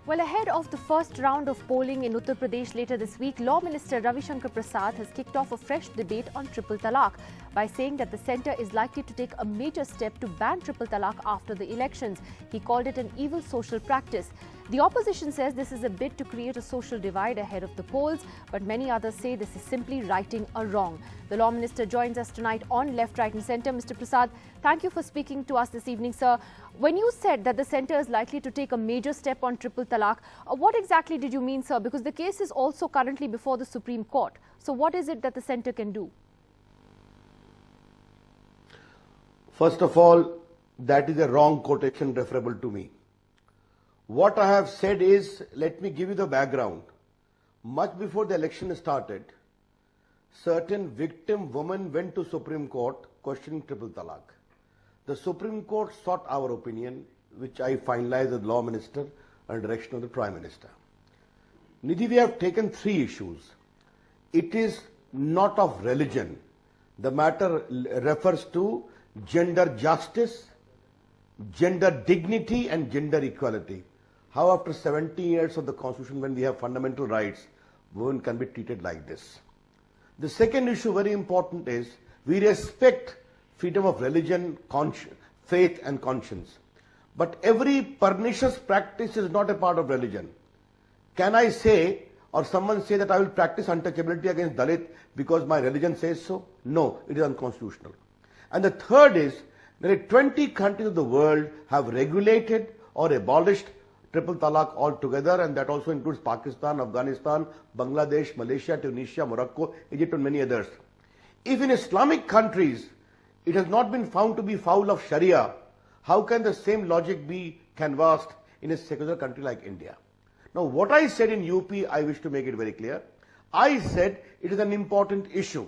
Well, ahead of the first round of polling in Uttar Pradesh later this week, Law Minister Ravi Shankar Prasad has kicked off a fresh debate on triple talaq by saying that the centre is likely to take a major step to ban triple talaq after the elections. He called it an evil social practice. The opposition says this is a bid to create a social divide ahead of the polls, but many others say this is simply righting a wrong. The Law Minister joins us tonight on Left, Right and Centre. Mr. Prasad, thank you for speaking to us this evening, sir. When you said that the centre is likely to take a major step on triple talaq, what exactly did you mean, sir? Because the case is also currently before the Supreme Court. So what is it that the centre can do? First of all, that is a wrong quotation referable to me. What I have said is, let me give you the background. Much before the election started, certain victim women went to Supreme Court questioning triple talaq. The Supreme Court sought our opinion, which I finalized as Law Minister under direction of the Prime Minister. Nidhi, we have taken three issues. It is not of religion. The matter refers to gender justice, gender dignity and gender equality. How after 70 years of the Constitution, when we have fundamental rights, women can be treated like this. The second issue, very important, is we respect freedom of religion, faith and conscience. But every pernicious practice is not a part of religion. Can I say, or someone say that I will practice untouchability against Dalit because my religion says so? No, it is unconstitutional. And the third is, there are 20 countries of the world have regulated or abolished triple talaq altogether, and that also includes Pakistan, Afghanistan, Bangladesh, Malaysia, Tunisia, Morocco, Egypt and many others. If in Islamic countries it has not been found to be foul of Sharia, how can the same logic be canvassed in a secular country like India? Now what I said in UP, I wish to make it very clear. I said it is an important issue,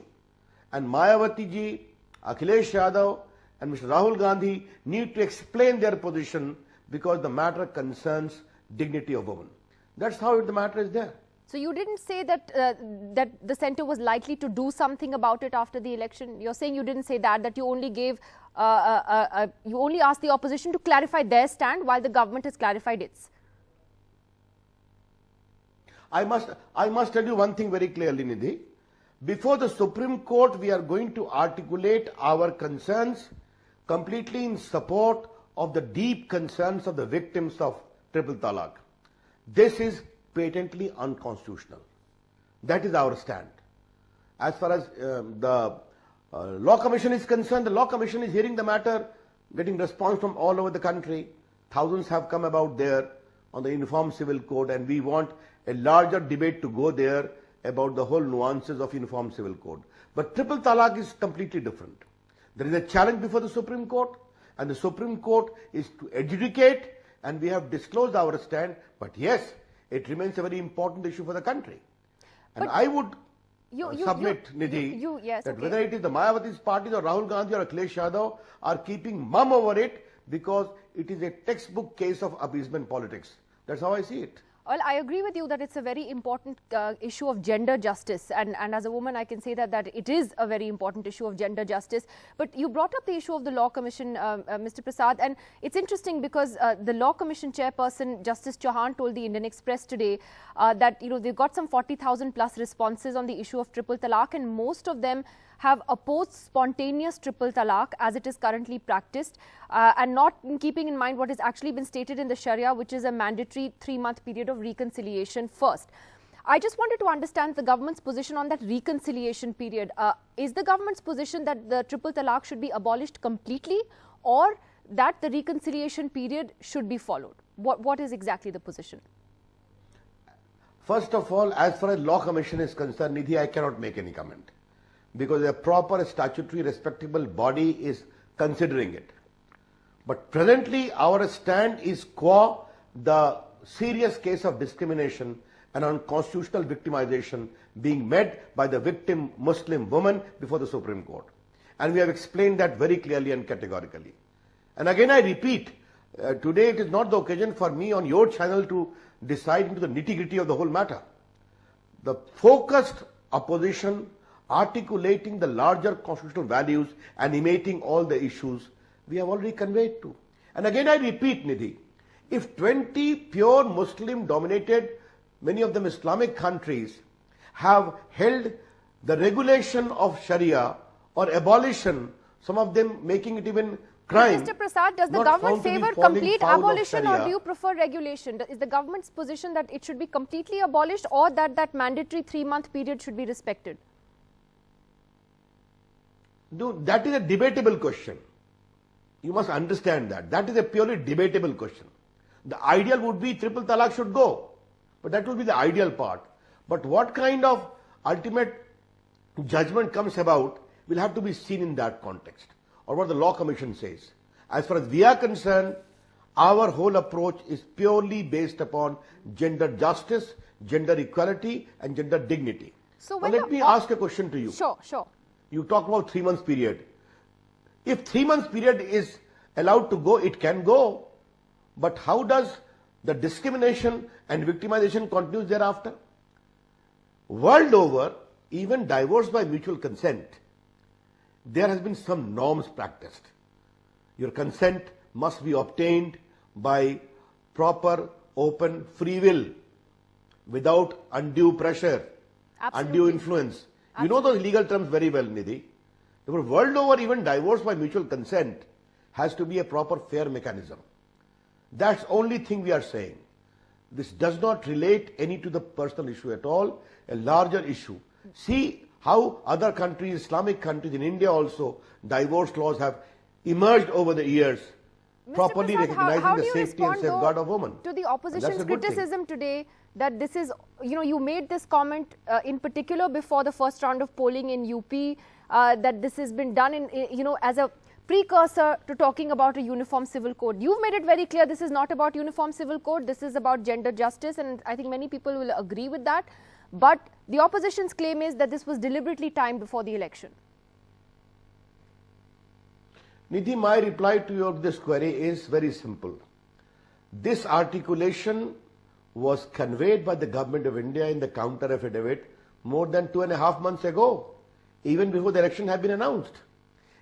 and Mayawati ji, Akhilesh Yadav and Mr. Rahul Gandhi need to explain their position, because the matter concerns dignity of women. That's how the matter is there. So you didn't say that that the centre was likely to do something about it after the election. You're saying you didn't say that you only gave, you only asked the opposition to clarify their stand while the government has clarified its. I must tell you one thing very clearly, Nidhi. Before the Supreme Court, we are going to articulate our concerns completely in support of the deep concerns of the victims of triple talaq. This is patently unconstitutional. That is our stand. As far as the Law Commission is concerned, the Law Commission is hearing the matter, getting response from all over the country. Thousands have come about there on the Uniform Civil Code, and we want a larger debate to go there about the whole nuances of Uniform Civil Code. But triple talaq is completely different. There is a challenge before the Supreme Court, and the Supreme Court is to adjudicate, and we have disclosed our stand. But yes, it remains a very important issue for the country. And I would submit, Nidhi, yes, that whether it is the Mayawati's party or Rahul Gandhi or Akhilesh Yadav are keeping mum over it, because it is a textbook case of appeasement politics. That's how I see it. Well, I agree with you that it's a very important issue of gender justice, and as a woman I can say that it is a very important issue of gender justice. But you brought up the issue of the Law Commission, Mr. Prasad, and it's interesting because the Law Commission chairperson Justice Chauhan told the Indian Express today that they've got some 40,000 plus responses on the issue of triple talaq, and most of them have opposed spontaneous triple talaq as it is currently practiced, and not in keeping in mind what has actually been stated in the Sharia, which is a mandatory 3-month period of reconciliation first. I just wanted to understand the government's position on that reconciliation period. Is the government's position that the triple talaq should be abolished completely, or that the reconciliation period should be followed? What is exactly the position? First of all, as far as Law Commission is concerned, Nidhi, I cannot make any comment, because a proper statutory respectable body is considering it. But presently our stand is qua the serious case of discrimination and unconstitutional victimization being met by the victim Muslim woman before the Supreme Court. And we have explained that very clearly and categorically. And again I repeat, today it is not the occasion for me on your channel to decide into the nitty-gritty of the whole matter. The focused opposition articulating the larger constitutional values, animating all the issues, we have already conveyed to. And again I repeat, Nidhi, If 20 pure Muslim dominated, many of them Islamic countries, have held the regulation of Sharia or abolition, some of them making it even crime. Mr. Prasad, does the not government found to be favor falling complete foul of abolition or Sharia. do you prefer regulation? Is the government's position that it should be completely abolished or that mandatory 3-month period should be respected? No, that is a debatable question. You must understand that. That is a purely debatable question. The ideal would be triple talaq should go. But that will be the ideal part. But what kind of ultimate judgment comes about will have to be seen in that context, or what the Law Commission says. As far as we are concerned, our whole approach is purely based upon gender justice, gender equality and gender dignity. So now when let me ask a question to you. Sure. You talk about 3 months period. If 3 months period is allowed to go, it can go. But how does the discrimination and victimization continues thereafter? World over, even divorce by mutual consent, there has been some norms practiced. Your consent must be obtained by proper, open, free will, without undue pressure, Absolutely. undue influence. You know those legal terms very well, Nidhi. Therefore, world over, even divorce by mutual consent has to be a proper, fair mechanism. That's only thing we are saying. This does not relate any to the personal issue at all, a larger issue. See how other countries, Islamic countries, in India also, divorce laws have emerged over the years, Mr. properly Prasad, recognizing how the do you safety and respond, though, safeguard of women. to the And that's opposition's a good thing. criticism today that this is, you made this comment in particular before the first round of polling in UP, that this has been done as a precursor to talking about a uniform civil code. You've made it very clear this is not about uniform civil code, this is about gender justice, and I think many people will agree with that. But the opposition's claim is that this was deliberately timed before the election. Nidhi, my reply to this query is very simple. This articulation was conveyed by the Government of India in the counter affidavit more than 2.5 months ago, even before the election had been announced.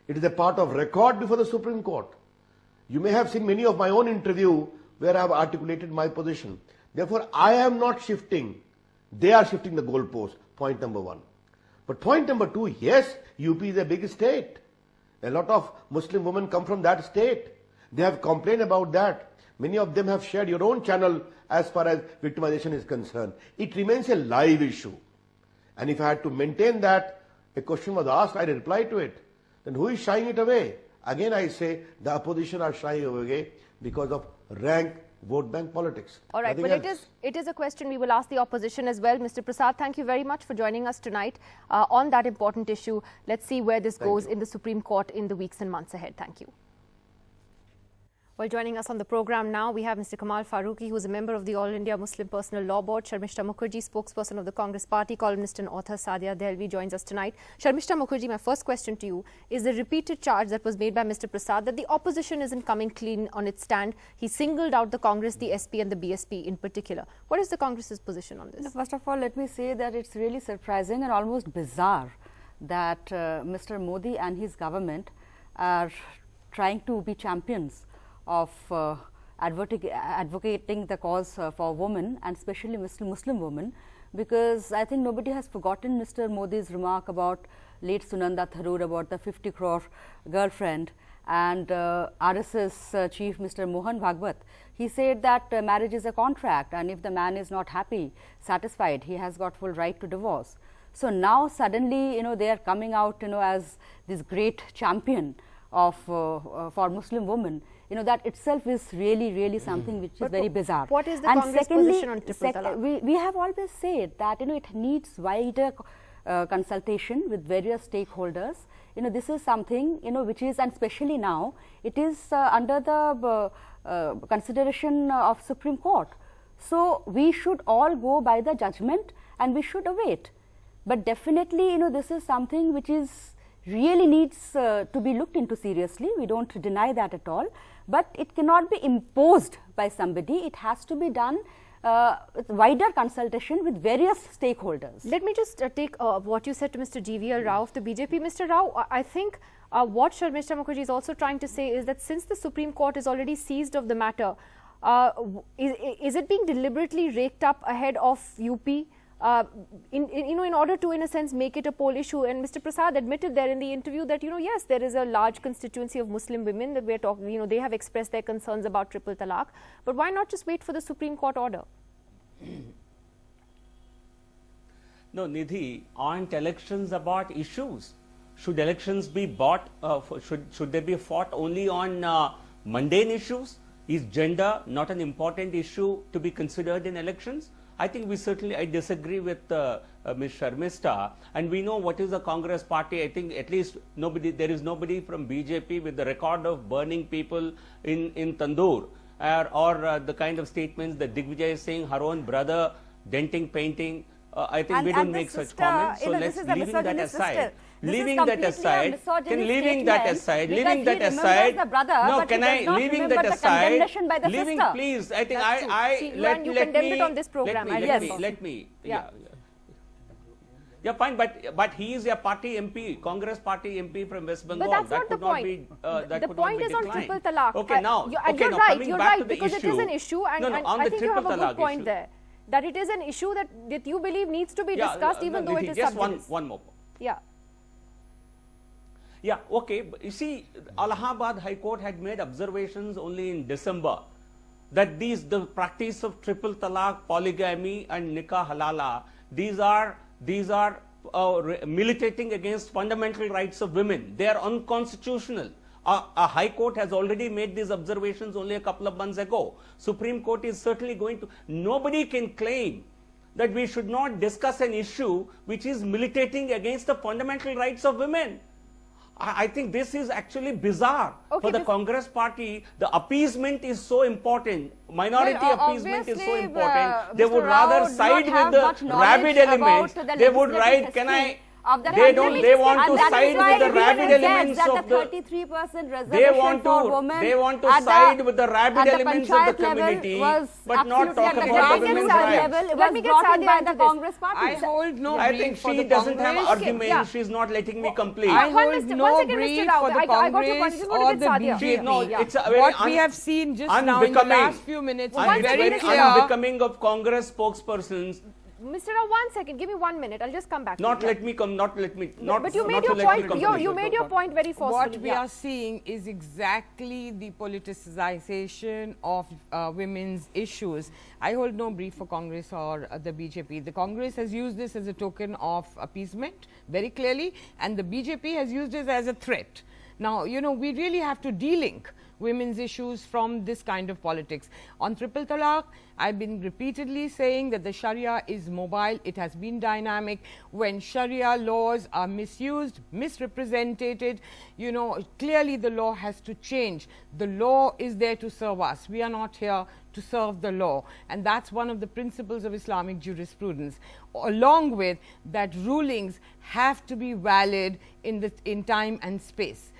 It is a part of record before the Supreme Court. You may have seen many of my own interview where I have articulated my position. Therefore, I am not shifting. They are shifting the goalpost, point number 1. But point number 2, yes, UP is a big state. A lot of Muslim women come from that state. They have complained about that. Many of them have shared your own channel as far as victimization is concerned. It remains a live issue. And if I had to maintain that, a question was asked, I replied to it. Then who is shying it away? Again I say, the opposition are shying away because of rank vote bank politics. All right, Nothing but else. it is a question we will ask the opposition as well. Mr. Prasad, thank you very much for joining us tonight on that important issue. Let's see where this goes in the Supreme Court in the weeks and months ahead. Thank you. Well, joining us on the program now, we have Mr. Kamal Farooqi, who is a member of the All India Muslim Personal Law Board. Sharmishta Mukherjee, spokesperson of the Congress Party, columnist and author Sadia Delvi joins us tonight. Sharmishta Mukherjee, my first question to you is the repeated charge that was made by Mr. Prasad that the opposition isn't coming clean on its stand. He singled out the Congress, the SP and the BSP in particular. What is the Congress's position on this? First of all, let me say that it's really surprising and almost bizarre that Mr. Modi and his government are trying to be champions of advocating the cause for women and especially Muslim women, because I think nobody has forgotten Mr. Modi's remark about late Sunanda Tharoor about the 50 crore girlfriend, and RSS chief Mr. Mohan Bhagwat. He said that marriage is a contract and if the man is not happy, satisfied, he has got full right to divorce. So now suddenly they are coming out as this great champion of for Muslim women. That itself is really something which is very bizarre. What is the and Congress secondly, position on triple talaq? We have always said that it needs wider consultation with various stakeholders. This is something which is, and especially now it is under the consideration of Supreme Court. So we should all go by the judgment and we should await. But definitely this is something which is really needs to be looked into seriously. We don't deny that at all, but it cannot be imposed by somebody. It has to be done with wider consultation with various stakeholders. Let me just take what you said to Mr. GVL Rao of the BJP. Mr. Rao, I think what Sharmishta Mukherjee is also trying to say is that since the Supreme Court is already seized of the matter, Is it being deliberately raked up ahead of UP? In order to, in a sense, make it a poll issue? And Mr. Prasad admitted there in the interview that, yes, there is a large constituency of Muslim women that we're talking, they have expressed their concerns about triple talaq. But why not just wait for the Supreme Court order? No, Nidhi, aren't elections about issues? Should elections be bought, should they be fought only on mundane issues? Is gender not an important issue to be considered in elections? I think I disagree with Ms. Sharmista, and we know what is the Congress party. I think at least there is nobody from BJP with the record of burning people in Tandoor, or the kind of statements that Digvijay is saying, her own brother denting, painting. I think we don't make such comments. So let's leaving that aside. Leaving that aside, leaving that aside, no, can I, leaving that aside, leaving, please, I think let me, yeah, fine, but he is a party MP, Congress party MP from West Bengal. But that's not the point. The point is on triple talaq. Okay, now, you're right, because it is an issue, and I think you have a good point there. That it is an issue that you believe needs to be discussed, even though it is just subjudice. one more point. Yeah, okay. But you see, Allahabad High Court had made observations only in December that the practice of triple talaq, polygamy, and nikah halala, these are militating against fundamental rights of women. They are unconstitutional. A High Court has already made these observations only a couple of months ago. Supreme Court is certainly going to. Nobody can claim that we should not discuss an issue which is militating against the fundamental rights of women. I think this is actually bizarre. For the Congress party, the appeasement is so important. Minority appeasement is so important. They would rather side with the rabid elements. They would write, they want to side with the rabid elements of the 33% reservation they want to side with the rabid elements of the community, but not talk about the women's rights. Let me get Sadia by the Congress party. I hold no I brief think for she the doesn't Congress. have argument. She's not letting me complete. I hold One no second, brief Mr. for Rao. the I got your point. I Congress just want or to the get Sadia. BJP. No, it's a very What we have seen just now in the unbecoming. last few minutes is One very second, clear. Unbecoming of Congress spokespersons. Mr. Rao, 1 second. Give me 1 minute. I'll just come back. But you made your point. You made your point very forcefully. What we are seeing is exactly the politicization of women's issues. I hold no brief for Congress or the BJP. The Congress has used this as a token of appeasement very clearly, and the BJP has used it as a threat. Now, we really have to de-link women's issues from this kind of politics. On triple talaq, I've been repeatedly saying that the Sharia is mobile, it has been dynamic. When Sharia laws are misused, misrepresented, clearly the law has to change. The law is there to serve us. We are not here to serve the law, and that's one of the principles of Islamic jurisprudence. Along with that, rulings have to be valid in time and space.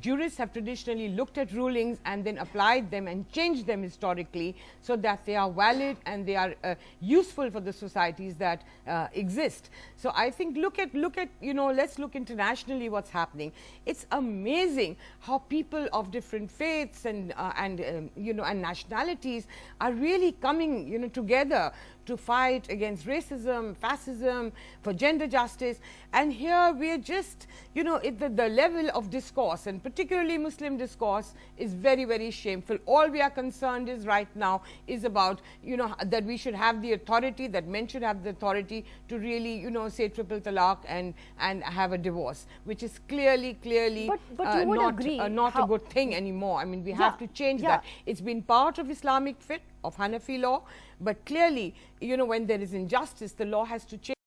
Jurists have traditionally looked at rulings and then applied them and changed them historically so that they are valid and they are useful for the societies that exist. So I think look at let's look internationally what's happening. It's amazing how people of different faiths and nationalities are really coming together to fight against racism, fascism, for gender justice. And here we are just, the level of discourse, and particularly Muslim discourse, is very, very shameful. All we are concerned is right now is about, that we should have the authority, that men should have the authority to really, say triple talaq and have a divorce, which is clearly but you would agree not a good thing anymore. I mean, we have to change that. It's been part of Islamic fiqh, of Hanafi law, but clearly, when there is injustice, the law has to change.